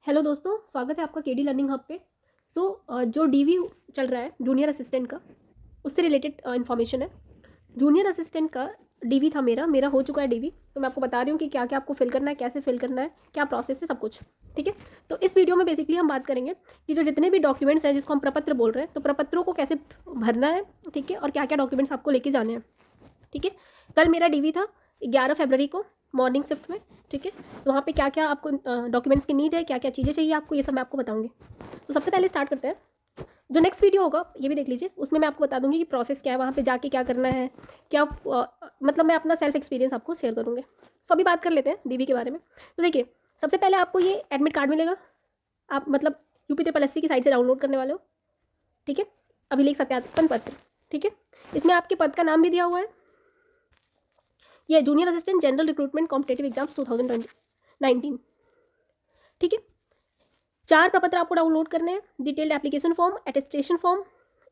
Hello दोस्तों, स्वागत है आपका केडी लर्निंग हब पे। जो डीवी चल रहा है जूनियर असिस्टेंट का, उससे रिलेटेड इन्फॉर्मेशन है। जूनियर असिस्टेंट का डीवी था, मेरा हो चुका है डीवी। तो मैं आपको बता रही हूँ कि क्या क्या आपको फिल करना है, कैसे फिल करना है, क्या प्रोसेस है, सब कुछ। ठीक है। तो इस वीडियो में बेसिकली हम बात करेंगे कि जो जितने भी डॉक्यूमेंट्स हैं जिसको हम प्रपत्र बोल रहे हैं, तो प्रपत्रों को कैसे भरना है, ठीक है, और क्या क्या डॉक्यूमेंट्स आपको लेके जाने हैं। ठीक है। कल मेरा डीवी था 11 फरवरी को मॉर्निंग शिफ्ट में। ठीक है। तो वहाँ पे क्या क्या आपको डॉक्यूमेंट्स की नीड है, क्या क्या चीज़ें चाहिए आपको, ये सब मैं आपको बताऊँगी। तो सबसे पहले स्टार्ट करते हैं। जो नेक्स्ट वीडियो होगा ये भी देख लीजिए, उसमें मैं आपको बता दूंगी कि प्रोसेस क्या है, वहाँ पे जाके क्या करना है, क्या मतलब मैं अपना सेल्फ एक्सपीरियंस आपको शेयर करूँगी। सो अभी बात कर लेते हैं डीवी के बारे में। तो देखिए, सबसे पहले आपको ये एडमिट कार्ड मिलेगा। आप मतलब UP SSC की साइट से डाउनलोड करने वाले हो। ठीक है। अभिलेख सत्यापन पत्र। ठीक है। इसमें आपके पद का नाम भी दिया हुआ है। ये junior assistant general recruitment competitive exams 2019। ठीक है। 4 प्रपत्र आपको डाउनलोड करने हैं। Detailed application form, attestation form,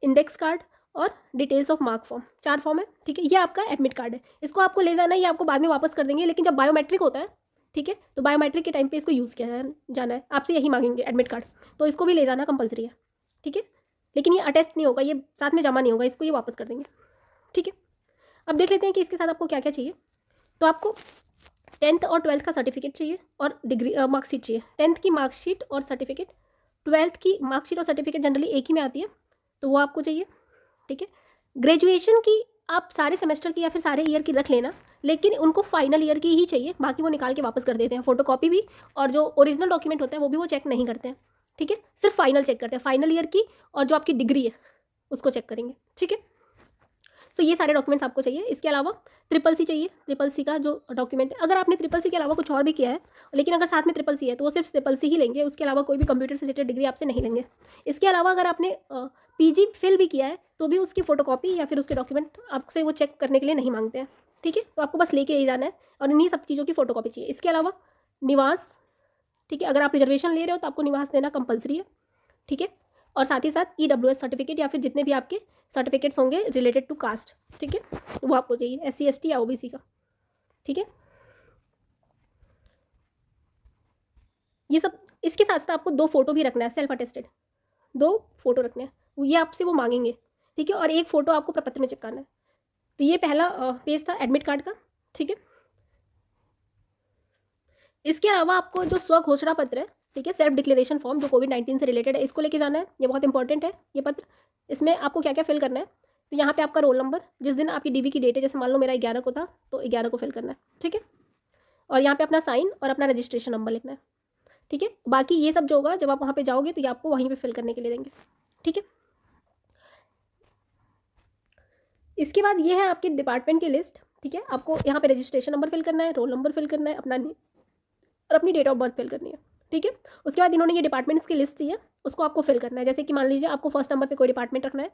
index card और details of mark form. 4 form है। ठीक है। ये आपका एडमिट कार्ड है। इसको आपको ले जाना है, ये आपको बाद में वापस कर देंगे, लेकिन जब बायोमेट्रिक होता है, ठीक है, तो बायोमेट्रिक के टाइम पे इसको यूज़ किया जाना है। आपसे यही मांगेंगे एडमिट कार्ड, तो इसको भी ले जाना कंपलसरी है। ठीक है। लेकिन ये अटेस्ट नहीं होगा, ये साथ में जमा नहीं होगा, इसको ये वापस कर देंगे। ठीक है। अब देख लेते हैं कि इसके साथ आपको क्या क्या चाहिए। तो आपको 10th और 12th का सर्टिफिकेट चाहिए और डिग्री मार्कशीट चाहिए। 10th की मार्कशीट और सर्टिफिकेट, 12th की मार्कशीट और सर्टिफिकेट जनरली एक ही में आती है, तो वो आपको चाहिए। ठीक है। ग्रेजुएशन की आप सारे सेमेस्टर की या फिर सारे ईयर की रख लेना, लेकिन उनको फाइनल ईयर की ही चाहिए, बाकी वो निकाल के वापस कर देते हैं। फोटोकॉपी भी और जो ओरिजिनल डॉक्यूमेंट होता है वो भी वो चेक नहीं करते हैं। ठीक है। सिर्फ फाइनल चेक करते हैं, फाइनल ईयर की और जो आपकी डिग्री है उसको चेक करेंगे। ठीक है। सो ये सारे डॉक्यूमेंट्स आपको चाहिए। इसके अलावा CCC चाहिए। CCC का जो डॉक्यूमेंट है, अगर आपने CCC के अलावा कुछ और भी किया है, लेकिन अगर साथ में CCC है तो वो सिर्फ CCC ही लेंगे, उसके अलावा कोई भी कंप्यूटर से रिलेटेड डिग्री आपसे नहीं लेंगे। इसके अलावा अगर आपने PG फिल भी किया है तो भी उसकी फोटोकॉपी या फिर उसके डॉक्यूमेंट आपसे वो चेक करने के लिए नहीं मांगते हैं। ठीक है। तो आपको बस लेके ही जाना है और इन्हीं सब चीज़ों की फोटोकॉपी चाहिए। इसके अलावा निवास, ठीक है, अगर आप रिजर्वेशन ले रहे हो तो आपको निवास देना कंपलसरी है। ठीक है। और साथ ही साथ EWS सर्टिफिकेट या फिर जितने भी आपके सर्टिफिकेट्स होंगे रिलेटेड टू कास्ट, ठीक है, वो आपको चाहिए, SC ST या OBC का। ठीक है। ये सब इसके साथ साथ आपको 2 फोटो भी रखना है, सेल्फ अटेस्टेड 2 फोटो रखने हैं, ये आपसे वो मांगेंगे। ठीक है। और एक फ़ोटो आपको प्रपत्र में चिपकाना है। तो ये पहला पेज था एडमिट कार्ड का। ठीक है। इसके अलावा आपको जो स्व घोषणा पत्र है, ठीक है, सेल्फ डिक्लेरेशन फॉर्म, जो COVID-19 से रिलेटेड है, इसको लेके जाना है। ये बहुत इंपॉर्टेंट है ये पत्र। इसमें आपको क्या क्या फिल करना है, तो यहाँ पे आपका रोल नंबर, जिस दिन आपकी डीवी की डेट है, जैसे मान लो मेरा 11 को था तो 11 को फिल करना है। ठीक है। और यहाँ पे अपना साइन और अपना रजिस्ट्रेशन नंबर लिखना है। ठीक है। बाकी ये सब जो होगा जब आप वहाँ पे जाओगे तो ये आपको वहीं पे फिल करने के लिए देंगे। ठीक है। इसके बाद ये है आपके डिपार्टमेंट की लिस्ट। ठीक है। आपको यहाँ पे रजिस्ट्रेशन नंबर फिल करना है, रोल नंबर फिल करना है, अपना और अपनी डेट ऑफ बर्थ फिल करनी है। ठीक है। उसके बाद इन्होंने ये डिपार्टमेंट्स की लिस्ट दी है, उसको आपको फिल करना है। जैसे कि मान लीजिए आपको फर्स्ट नंबर पे कोई डिपार्टमेंट रखना है।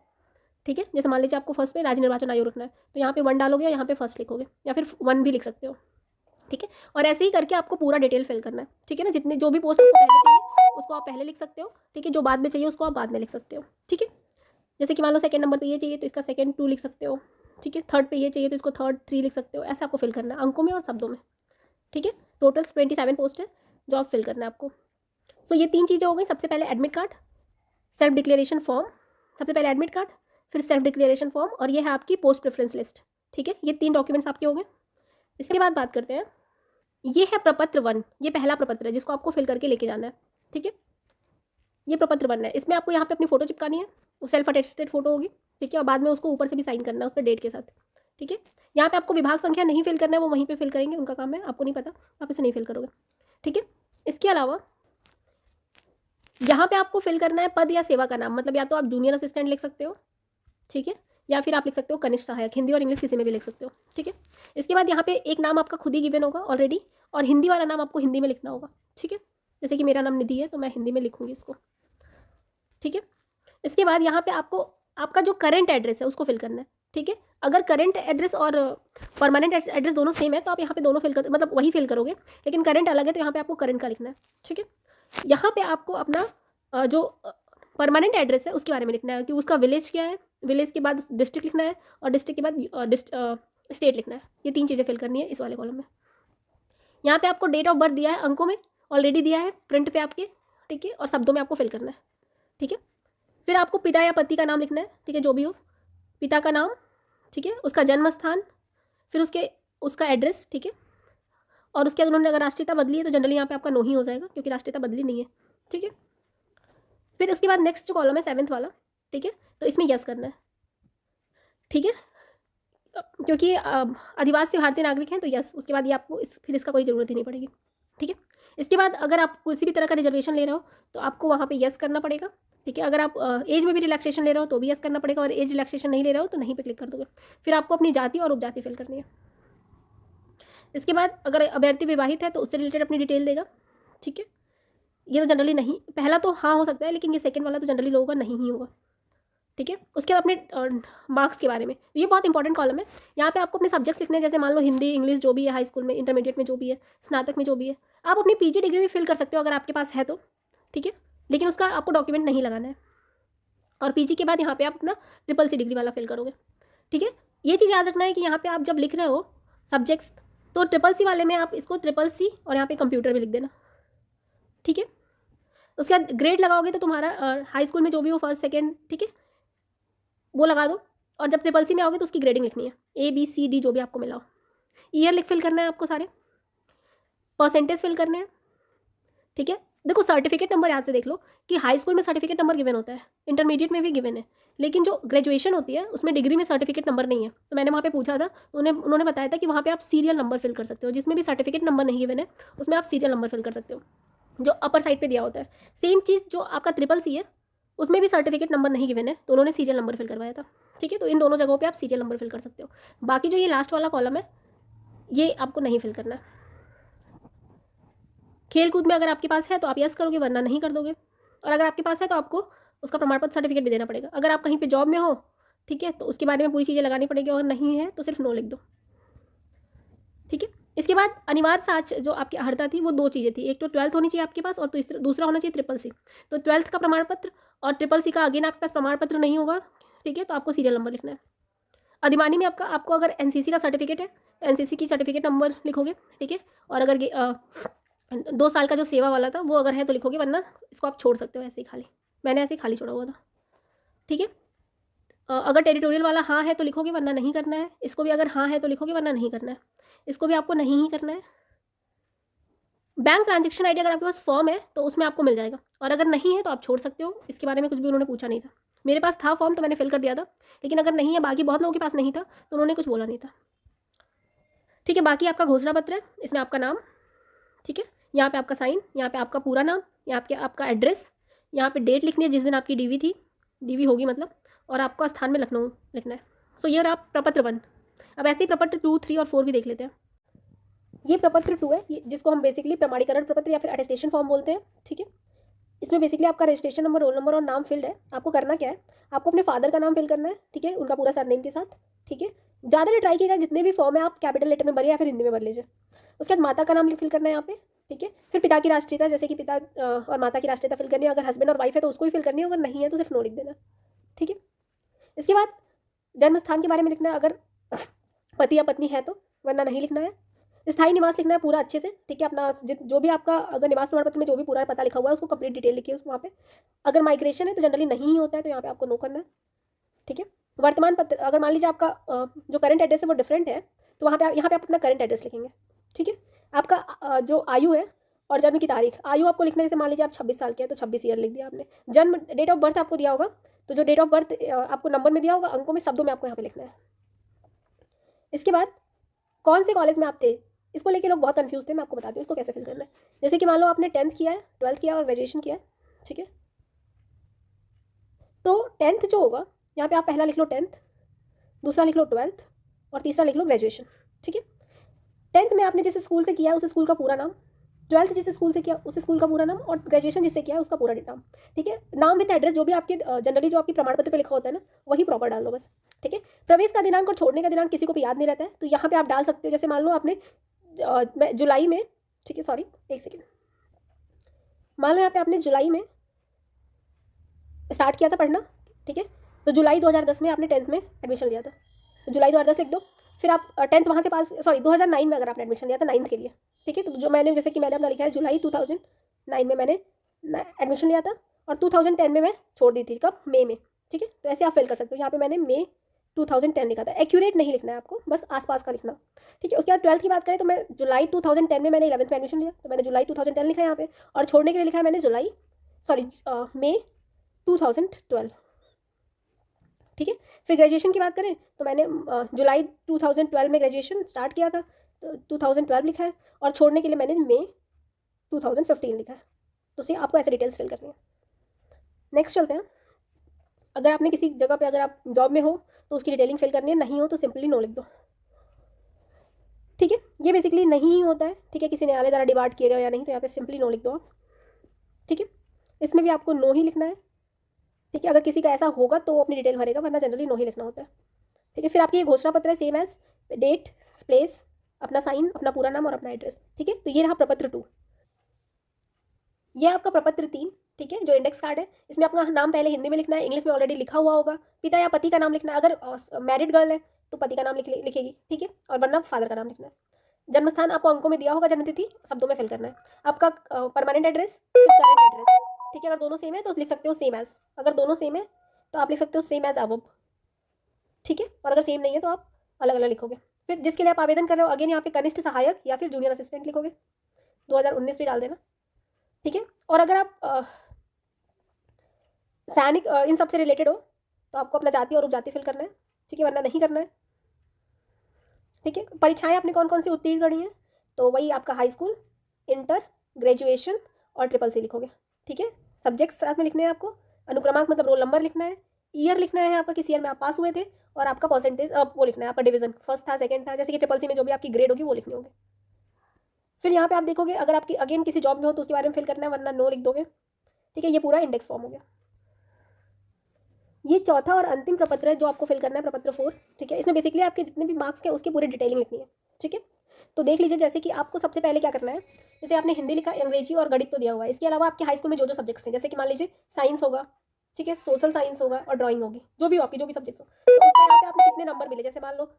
ठीक है। जैसे मान लीजिए आपको फर्स्ट पे राज्य निर्वाचन आयोग रखना है, तो यहाँ पे 1 डालोगे, यहाँ पे फर्स्ट लिखोगे, या फिर 1 भी लिख सकते हो। ठीक है। और ऐसे ही करके आपको पूरा डिटेल फिल करना है। ठीक है ना, जितने जो भी पोस्ट आपको पहले चाहिए उसको आप पहले लिख सकते हो। ठीक है। जो बाद में चाहिए उसको आप बाद में लिख सकते हो। ठीक है। जैसे कि मान लो सेकंड नंबर पे ये चाहिए तो इसका सेकंड 2 लिख सकते हो। ठीक है। थर्ड पे ये चाहिए तो इसको थर्ड 3 लिख सकते हो। ऐसे आपको फिल करना है, अंकों में और शब्दों में। ठीक है। टोटल 27 पोस्ट है जो आप फिल करना है आपको। सो ये 3 चीज़ें हो गई। सबसे पहले admit card, self declaration form, सबसे पहले एडमिट कार्ड, फिर सेल्फ डिक्लेरेशन फॉर्म, और ये है आपकी पोस्ट प्रेफरेंस लिस्ट। ठीक है। ये 3 डॉक्यूमेंट्स आपके हो गए। इसके बाद बात करते हैं, ये है प्रपत्र 1, ये पहला प्रपत्र है जिसको आपको फिल करके लेके जाना है। ठीक है। ये प्रपत्र 1 है। इसमें आपको यहाँ पे अपनी फोटो चिपकानी है, वो सेल्फ अटेस्टेड फोटो होगी। ठीक है। और बाद में उसको ऊपर से भी साइन करना है उस पर डेट के साथ। ठीक है। यहाँ पे आपको विभाग संख्या नहीं फिल करना है, वो वहीं पे फिल करेंगे, उनका काम है, आपको नहीं पता, आप इसे नहीं फिल करोगे। ठीक है। इसके अलावा यहाँ पे आपको फिल करना है पद या सेवा का नाम, मतलब या तो आप जूनियर असिस्टेंट लिख सकते हो, ठीक है, या फिर आप लिख सकते हो कनिष्ठ सहायक, हिंदी और इंग्लिश किसी में भी लिख सकते हो। ठीक है। इसके बाद यहाँ पे एक नाम आपका खुद ही गिवन होगा ऑलरेडी, और हिंदी वाला नाम आपको हिंदी में लिखना होगा। ठीक है। जैसे कि मेरा नाम निधि है तो मैं हिंदी में लिखूंगी इसको। ठीक है। इसके बाद यहाँ पे आपको आपका जो करंट एड्रेस है उसको फिल करना है। ठीक है। अगर करंट एड्रेस और परमानेंट एड्रेस दोनों सेम है तो आप यहाँ पे दोनों फिल कर, मतलब वही फिल करोगे, लेकिन करंट अलग है तो यहाँ पे आपको करंट का लिखना है। ठीक है। यहाँ पे आपको अपना जो परमानेंट एड्रेस है उसके बारे में लिखना है कि उसका विलेज क्या है, विलेज के बाद डिस्ट्रिक्ट लिखना है, और डिस्ट्रिक्ट के बाद स्टेट लिखना है। ये 3 चीज़ें फिल करनी है इस वाले कॉलम में। यहाँ पे आपको डेट ऑफ बर्थ दिया है अंकों में, ऑलरेडी दिया है प्रिंट पे आपके, ठीक है, और शब्दों में आपको फिल करना है, ठीक है। फिर आपको पिता या पति का नाम लिखना है, ठीक है, जो भी हो, पिता का नाम, ठीक है, उसका जन्म स्थान, फिर उसका एड्रेस, ठीक है। और उसके बाद उन्होंने अगर राष्ट्रीयता बदली है तो जनरली यहाँ पे आपका नो ही हो जाएगा, क्योंकि राष्ट्रीयता बदली नहीं है, ठीक है। फिर उसके बाद नेक्स्ट जो कॉलम है 7th वाला, ठीक है, तो इसमें यस करना है, ठीक है, क्योंकि आदिवासी भारतीय नागरिक हैं तो यस। उसके बाद ये आपको फिर इसका कोई ज़रूरत ही नहीं पड़ेगी, ठीक है। इसके बाद अगर आप किसी भी तरह का रिजर्वेशन ले रहे हो तो आपको वहाँ पे यस करना पड़ेगा, ठीक है। अगर आप एज में भी रिलैक्सेशन ले रहे हो तो भी यस करना पड़ेगा, और एज रिलैक्सेशन नहीं ले रहे हो तो नहीं पे क्लिक कर दोगे। फिर आपको अपनी जाति और उपजाति फिल करनी है। इसके बाद अगर अभ्यर्थी विवाहित है तो उससे रिलेटेड अपनी डिटेल देगा, ठीक है। ये तो जनरली नहीं, पहला तो हाँ हो सकता है, लेकिन ये सेकंड वाला तो जनरली लोगों का नहीं ही होगा, ठीक है। उसके बाद अपने मार्क्स के बारे में, ये बहुत इंपॉर्टेंट कॉलम है। यहाँ पे आपको अपने सब्जेक्ट्स लिखने हैं, जैसे मान लो हिंदी, इंग्लिश जो भी है हाई स्कूल में, इंटरमीडिएट में जो भी है, स्नातक में जो भी है। आप अपनी पीजी डिग्री भी फिल कर सकते हो अगर आपके पास है तो, ठीक है, लेकिन उसका आपको डॉक्यूमेंट नहीं लगाना है। और पीजी के बाद यहाँ पे आप अपना CCC डिग्री वाला फिल करोगे, ठीक है। ये चीज़ याद रखना है कि यहाँ पे आप जब लिख रहे हो सब्जेक्ट्स तो CCC वाले में आप इसको CCC और यहाँ पे कंप्यूटर भी लिख देना, ठीक है। उसके बाद ग्रेड लगाओगे तो तुम्हारा हाई स्कूल में जो भी हो, फर्स्ट सेकेंड, ठीक है, वो लगा दो। और जब CCC में आओगे तो उसकी ग्रेडिंग लिखनी है, ABCD जो भी आपको मिला हो। ईयर फिल करना है आपको, सारे परसेंटेज फिल करने हैं, ठीक है। देखो सर्टिफिकेट नंबर याद से देख लो कि हाई स्कूल में सर्टिफिकेट नंबर गिवन होता है, इंटरमीडिएट में भी गिवन है, लेकिन जो ग्रेजुएशन होती है उसमें डिग्री में सर्टिफिकेट नंबर नहीं है। तो मैंने वहाँ पे पूछा था, उन्होंने बताया था कि वहाँ पे आप सीरियल नंबर फिल कर सकते हो, जिसमें भी सर्टिफिकेट नंबर नहीं गिवन है उसमें आप सीरियल नंबर फिल कर सकते हो, जो अपर साइड पर दिया होता है। सेम चीज़ जो आपका CCC है उसमें भी सर्टिफिकेट नंबर नहीं गिवन है, तो उन्होंने सीरियल नंबर फिल करवाया था, ठीक है। तो इन दोनों जगहों पे आप सीरियल नंबर फिल कर सकते हो। बाकी जो ये लास्ट वाला कॉलम है ये आपको नहीं फिल करना है। खेल कूद में अगर आपके पास है तो आप यस करोगे, वरना नहीं कर दोगे। और अगर आपके पास है तो आपको उसका प्रमाण पत्र सर्टिफिकेट भी देना पड़ेगा। अगर आप कहीं पे जॉब में हो, ठीक है, तो उसके बारे में पूरी चीज़ें लगानी पड़ेगी, और नहीं है तो सिर्फ नो लिख दो, ठीक है। इसके बाद अनिवार्य साक्ष जो आपकी अर्हता थी वो 2 चीज़ें थी, एक तो 12th होनी चाहिए आपके पास, और दूसरा होना चाहिए CCC। तो 12th का प्रमाण पत्र और CCC का अगेन आपके पास प्रमाण पत्र नहीं होगा, ठीक है, तो आपको सीरियल नंबर लिखना है। अधिमानी में आपको अगर NCC का सर्टिफिकेट है तो NCC की सर्टिफिकेट नंबर लिखोगे, ठीक है। और अगर 2 साल का जो सेवा वाला था वो अगर है तो लिखोगे, वरना इसको आप छोड़ सकते हो ऐसे ही खाली। मैंने ऐसे ही खाली छोड़ा हुआ था, ठीक है। अगर टेरिटोरियल वाला हाँ है तो लिखोगे, वरना नहीं करना है। इसको भी अगर हाँ है तो लिखोगे, वरना नहीं करना है। इसको भी आपको नहीं ही करना है। बैंक ट्रांजेक्शन आईडी अगर आपके पास फॉर्म है तो उसमें आपको मिल जाएगा, और अगर नहीं है तो आप छोड़ सकते हो। इसके बारे में कुछ भी उन्होंने पूछा नहीं था। मेरे पास था फॉर्म तो मैंने फिल कर दिया था, लेकिन अगर नहीं है, बाकी बहुत लोगों के पास नहीं था तो उन्होंने कुछ बोला नहीं था, ठीक है। बाकी आपका घोषणा पत्र है, इसमें आपका नाम, ठीक है, यहाँ पे आपका साइन, यहाँ पे आपका पूरा नाम, यहाँ पे आपका एड्रेस, यहाँ पे डेट लिखनी है जिस दिन आपकी डीवी थी, डीवी होगी मतलब, और आपका स्थान में लखनऊ लिखना है। सो ये आप प्रपत्र 1। अब ऐसे ही प्रपत्र 2, 3 और 4 भी देख लेते हैं। ये प्रपत्र 2 है, जिसको हम बेसिकली प्रमाणीकरण प्रपत्र या फिर अटेस्टेशन फॉर्म बोलते हैं, ठीक है। इसमें बेसिकली आपका रजिस्ट्रेशन नंबर, रोल नंबर और नाम फिल्ड है। आपको करना क्या है, आपको अपने फादर का नाम फिल करना है, ठीक है, उनका पूरा सरनेम के साथ, ठीक है। ज़्यादा नहीं ट्राई कीजिएगा, जितने भी फॉर्म है आप कैपिटल लेटर में भरिए या फिर हिंदी में भर लीजिए। उसके बाद माता का नाम फिल करना है यहाँ पे, ठीक है। फिर पिता की राष्ट्रीयता, जैसे कि पिता और माता की राष्ट्रीयता फिल करनी है। अगर हस्बैंड और वाइफ है तो उसको भी फिल करनी है, अगर नहीं है तो सिर्फ नो लिख देना, ठीक है। इसके बाद जन्म स्थान के बारे में लिखना है, अगर पति या पत्नी है तो, वरना नहीं लिखना है। स्थायी निवास लिखना है पूरा अच्छे से, ठीक है। अपना जो भी आपका अगर निवास प्रमाण पत्र में जो भी पूरा पता लिखा हुआ है उसको कंप्लीट डिटेल लिखिए वहाँ पे। अगर माइग्रेशन है तो जनरली नहीं ही होता है, तो यहाँ पे आपको नो करना है, ठीक है। वर्तमान पत्र, अगर मान लीजिए आपका जो करंट एड्रेस है वो डिफरेंट है, तो वहाँ पे यहाँ पे आप अपना करंट एड्रेस लिखेंगे, ठीक है। आपका जो आयु है और जन्म की तारीख, आयु आपको लिखना है, जैसे मान लीजिए आप 26 साल के हैं तो 26 ईयर लिख दिया आपने। जन्म डेट ऑफ बर्थ आपको दिया होगा, तो जो डेट ऑफ बर्थ आपको नंबर में दिया होगा, अंकों में, शब्दों में आपको यहाँ पे लिखना है। इसके बाद कौन से कॉलेज में आप थे, इसको लेके लोग बहुत कंफ्यूज थे। मैं आपको बताती हूँ इसको कैसे फिल करना है। जैसे कि मान लो आपने 10th किया है, 12th किया और ग्रेजुएशन किया है, ठीक है। तो 10th जो होगा यहाँ पे आप पहला लिख लो 10th, दूसरा लिख लो 12th और तीसरा लिख लो ग्रेजुएशन, ठीक है। 10th में आपने जिस स्कूल से किया है उस स्कूल का पूरा नाम, 12th जिस स्कूल से किया उस स्कूल का पूरा नाम, और ग्रेजुएशन जिससे किया है उसका पूरा नाम, ठीक है। नाम विद एड्रेस जो भी आपके जनरली जो आपकी प्रमाण पत्र पे लिखा होता है ना, वही प्रॉपर डाल दो बस, ठीक है। प्रवेश का दिनांक और छोड़ने का दिनांक किसी को भी याद नहीं रहता है, तो यहाँ पे आप डाल सकते हो। जैसे मान लो आपने जुलाई में, ठीक है, सॉरी एक सेकेंड, मान लो यहाँ पे आपने जुलाई में स्टार्ट किया था पढ़ना, ठीक है। तो जुलाई 2010 में आपने 10th में एडमिशन लिया था, तो जुलाई 2010 लिख दो। फिर आप 10th वहाँ से पास, सॉरी 2009 में अगर आपने एडमिशन लिया था 9th के लिए, ठीक है। तो जो मैंने, जैसे कि मैंने अपना लिखा है जुलाई 2009 में मैंने एडमिशन लिया था और 2010 में मैं छोड़ दी थी। कब? मई में। ठीक है, तो ऐसे आप फिल कर सकते हो। यहाँ पे मैंने मई 2010 लिखा था। एक्यूरेट नहीं लिखना है आपको, बस आसपास का लिखना। ठीक है, उसके बाद 12th की बात करें तो मैं जुलाई 2010 में मैंने 11th में एडमिशन लिया, तो मैंने जुलाई 2010 लिखा है यहाँ पे। और छोड़ने के लिए लिखा है मैंने मई 2012। ठीक है, फिर ग्रेजुएशन की बात करें तो मैंने जुलाई 2012 में ग्रेजुएशन स्टार्ट किया था, तो 2012 लिखा है। और छोड़ने के लिए मैंने मई 2015 लिखा है। तो सी आपको ऐसे डिटेल्स फिल करनी है। नेक्स्ट चलते हैं। अगर आपने किसी जगह पे, अगर आप जॉब में हो तो उसकी डिटेलिंग फिल करनी है, नहीं हो तो सिंपली नो लिख दो। ठीक है, ये बेसिकली नहीं ही होता है। ठीक है, किसी न्यायालय द्वारा डिबार्ट किए गए या नहीं, तो यहाँ पे सिंपली नो लिख दो आप। ठीक है, इसमें भी आपको नो ही लिखना है। ठीक है, अगर किसी का ऐसा होगा तो वो अपनी डिटेल भरेगा, वरना जनरली नो ही लिखना होता है। ठीक है, फिर आपकी ये घोषणा पत्र है, सेम एज डेट, प्लेस, अपना साइन, अपना पूरा नाम और अपना एड्रेस। ठीक है, तो ये रहा प्रपत्र 2। ये आपका प्रपत्र 3। ठीक है, जो इंडेक्स कार्ड है, इसमें अपना नाम पहले हिंदी में लिखना है, इंग्लिश में ऑलरेडी लिखा हुआ होगा। पिता या पति का नाम लिखना है, अगर मैरिड गर्ल है तो पति का नाम लिखेगी। ठीक है, और वरना फादर का नाम लिखना है। जन्म स्थान आपको अंकों में दिया होगा, जन्म तिथि शब्दों में फिल करना है। आपका परमानेंट एड्रेस, करंट एड्रेस। ठीक है, अगर दोनों सेम है तो लिख सकते हो सेम एज, अगर दोनों सेम है तो आप लिख सकते हो सेम एज अब। ठीक है, और अगर सेम नहीं है तो आप अलग अलग लिखोगे। फिर जिसके लिए आप आवेदन कर रहे हो, अगेन यहाँ पे कनिष्ठ सहायक या फिर जूनियर असिस्टेंट लिखोगे। 2019 भी डाल देना। ठीक है, और अगर आप सैनिक इन सब से रिलेटेड हो तो आपको अपना जाति और उपजाति फिल करना है। ठीक है, वरना नहीं करना है। ठीक है, परीक्षाएं आपने कौन कौन सी उत्तीर्ण करी हैं, तो वही आपका हाई स्कूल, इंटर, ग्रेजुएशन और ट्रिपल सी लिखोगे। ठीक है, सब्जेक्ट्स साथ में लिखने हैं आपको। अनुक्रमांक मतलब रोल नंबर लिखना है, ईयर लिखना है आपका, किस ईयर में आप पास हुए थे, और आपका परसेंटेज वो लिखना है, आपका डिवीजन फर्स्ट था, सेकंड था, जैसे कि ट्रिपल सी में जो भी आपकी ग्रेड होगी वो लिखनी होगी। फिर यहाँ पे आप देखोगे, अगर आपकी अगेन किसी जॉब में हो तो उसके बारे में फिल करना है, वरना नो लिख दोगे। ठीक है, ये पूरा इंडेक्स फॉर्म हो गया। ये चौथा और अंतिम प्रपत्र है जो आपको फिल करना है, प्रपत्र 4। ठीक है, इसमें बेसिकली आपके जितने भी मार्क्स के उसकी पूरी डिटेलिंग लिखनी है। ठीक है, तो देख लीजिए, जैसे कि आपको सबसे पहले क्या करना है, जैसे आपने हिंदी लिखा, अंग्रेजी और गणित तो दिया हुआ है। इसके अलावा आपके हाई स्कूल में जो जो सब्जेक्ट्स थे, जैसे कि मान लीजिए साइंस होगा, ठीक है, सोशल साइंस होगा और ड्राइंग होगी, जो भी आपकी जो भी सब्जेक्ट्स हो, तो उसका यहाँ पे आपने कितने नंबर मिले, जैसे मान लो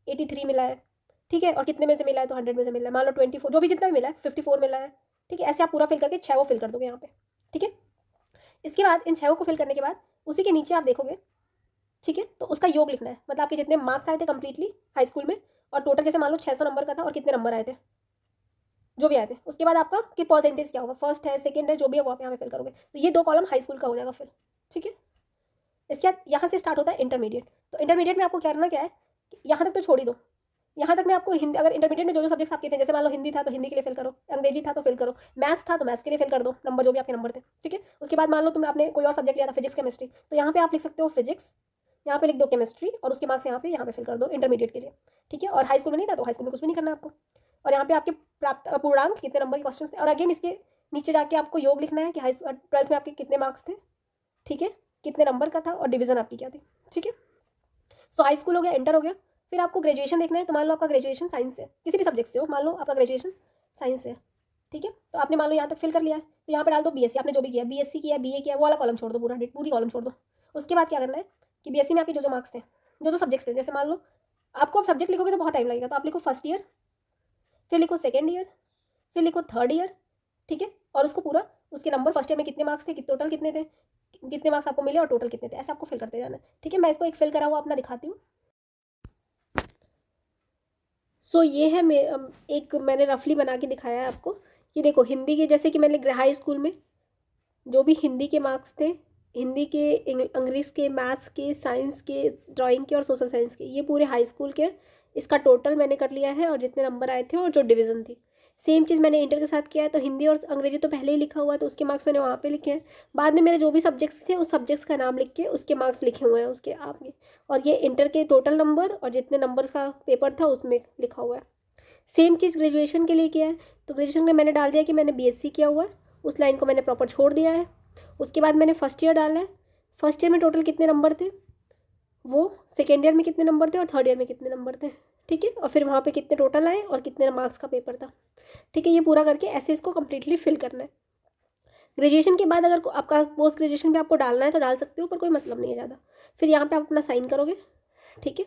83 मिला है। ठीक है, और कितने में से मिला है, तो 100 में से मिला है। मान लो 24, जो भी जितना भी मिला है, 54 मिला है। ठीक है, ऐसे आप पूरा फिल करके 6 वो फिल कर दोगे यहाँ पे। ठीक है, इसके बाद इन 6 को फिल करने के बाद उसी के नीचे आप देखोगे, ठीक है, तो उसका योग लिखना है, मतलब आपके जितने मार्क्स आए थे कंप्लीटली हाई स्कूल में, और टोटल जैसे मान लो 600 नंबर का था और कितने नंबर आए थे, जो भी आए थे। उसके बाद आपका कि परसेंटेज क्या होगा, फर्स्ट है, सेकंड है, जो भी है वो आप यहाँ पे फिल करोगे। तो ये 2 कॉलम हाई स्कूल का हो जाएगा फिल। ठीक है, इसके बाद यहाँ से स्टार्ट होता है इंटरमीडिएट। तो इंटरमीडिएट में आपको करना क्या है, यहाँ तक तो छोड़ ही दो। यहाँ तक मैं आपको हिंदी, अगर इंटरमीडिएट में जो जो सब्जेक्ट्स आपके थे, जैसे मान लो हिंदी था तो हिंदी के लिए फिल करो, अंग्रेजी था तो फिल करो, मैथ्स था तो मैथ्स के लिए फिल कर दो, नंबर जो भी आपके नंबर थे। ठीक है, उसके बाद मान लो आपने कोई और सब्जेक्ट लिया था, फिजिक्स केमिस्ट्री, तो यहाँ पे आप लिख सकते हो फिजिक्स, यहाँ पे लिख दो केमिस्ट्री, और उसके मार्क्स यहाँ पे फिल कर दो इंटरमीडिएट के लिए। ठीक है, और हाई स्कूल में नहीं था तो हाई स्कूल में कुछ भी नहीं करना आपको। और यहाँ पे आपके प्राप्त पूर्णांक कितने नंबर के क्वेश्चन थे, और अगेन इसके नीचे जाके आपको योग लिखना है कि 12th में आपके कितने मार्क्स थे। ठीक है, कितने नंबर का था और डिवीजन आपकी क्या थी। ठीक है, सो हाई स्कूल हो गया, इंटर हो गया। फिर आपको ग्रेजुएशन देखना है, तो मान लो आपका ग्रेजुएशन साइंस है, किसी भी सब्जेक्ट से हो, मान लो आपका ग्रेजुएशन साइंस है। ठीक है, तो आपने मान लो यहाँ तक फिल कर लिया है, तो यहाँ पे डाल दो बीएससी, आपने जो भी किया, बीएससी किया, बीए किया, वो वाला कॉलम छोड़ दो, पूरी कॉलम छोड़ दो। उसके बाद क्या करना है कि बीएससी में आपके जो जो मार्क्स थे, जो जो सब्जेक्ट्स थे, जैसे मान लो आपको अब सब्जेक्ट लिखोगे तो बहुत टाइम लगेगा, तो आप लिखो फर्स्ट ईयर, फिर लिखो सेकेंड ईयर, फिर लिखो थर्ड ईयर। ठीक है, और उसको पूरा, उसके नंबर फर्स्ट ईयर में कितने मार्क्स थे, टोटल कितने थे, कितने मार्क्स आपको मिले और टोटल कितने थे, ऐसे आपको फिल करते जाना है। ठीक है, मैं इसको एक फिल करा हुआ अपना दिखाती हूँ। सो ये है एक मैंने रफली बना के दिखाया है आपको। ये देखो, हिंदी के जैसे कि मैंने हाई स्कूल में जो भी हिंदी के मार्क्स थे, हिंदी के, इंग्लिश के, मैथ्स के, साइंस के, ड्राइंग के और सोशल साइंस के, ये पूरे हाई स्कूल के, इसका टोटल मैंने कर लिया है और जितने नंबर आए थे और जो डिवीज़न थी। सेम चीज़ मैंने इंटर के साथ किया है, तो हिंदी और अंग्रेजी तो पहले ही लिखा हुआ है, तो उसके मार्क्स मैंने वहाँ पे लिखे हैं। बाद में मेरे जो भी सब्जेक्ट्स थे उस सब्जेक्ट्स का नाम लिख के उसके मार्क्स लिखे हुए हैं उसके आपके, और ये इंटर के टोटल नंबर और जितने नंबर का पेपर था उसमें लिखा हुआ है। सेम चीज़ ग्रेजुएशन के लिए किया है, तो ग्रेजुएशन में मैंने डाल दिया कि मैंने बीएससी किया हुआ है, उस लाइन को मैंने प्रॉपर छोड़ दिया है। उसके बाद मैंने फर्स्ट ईयर डाला है, फर्स्ट ईयर में टोटल कितने नंबर थे वो, सेकेंड ईयर में कितने नंबर थे और थर्ड ईयर में कितने नंबर थे। ठीक है, और फिर वहाँ पे कितने टोटल आए और कितने मार्क्स का पेपर था। ठीक है, ये पूरा करके ऐसे इसको कम्प्लीटली फिल करना है। ग्रेजुएशन के बाद अगर आपका पोस्ट ग्रेजुएशन पे आपको डालना है तो डाल सकते हो, पर कोई मतलब नहीं है ज़्यादा। फिर यहाँ पे आप अपना साइन करोगे। ठीक है,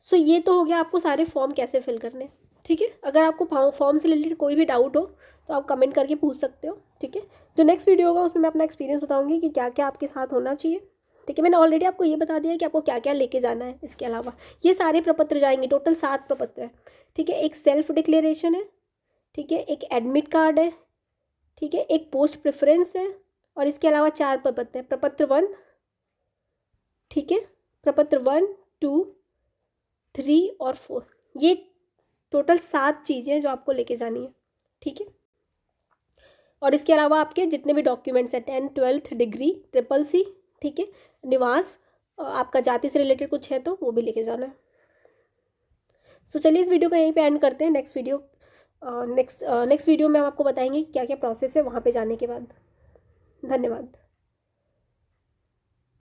सो ये तो हो गया आपको सारे फॉर्म कैसे फिल करने। ठीक ठीक है। अगर आपको फॉर्म से रिलेटेड कोई भी डाउट हो तो आप कमेंट करके पूछ सकते हो, ठीक है। जो नेक्स्ट वीडियो होगा उसमें मैं अपना एक्सपीरियंस बताऊंगी कि क्या क्या आपके साथ होना चाहिए, ठीक है। मैंने ऑलरेडी आपको ये बता दिया है कि आपको क्या क्या लेके जाना है। इसके अलावा ये सारे प्रपत्र जाएंगे, टोटल 7 प्रपत्र है, ठीक है। एक सेल्फ डिक्लेरेशन है, ठीक है, एक एडमिट कार्ड है, ठीक है, एक पोस्ट प्रेफरेंस है, और इसके अलावा 4 प्रपत्र है। प्रपत्र 1, ठीक है, प्रपत्र 1, 2, 3 और 4, ये टोटल 7 चीज़ें हैं जो आपको लेके जानी है, ठीक है। और इसके अलावा आपके जितने भी डॉक्यूमेंट्स हैं, 10th 12th डिग्री, CCC, ठीक है, निवास, आपका जाति से रिलेटेड कुछ है तो वो भी लेके जाना है। सो चलिए इस वीडियो को यहीं पे एंड करते हैं। नेक्स्ट वीडियो में हम आपको बताएंगे क्या क्या प्रोसेस है वहाँ पे जाने के बाद। धन्यवाद।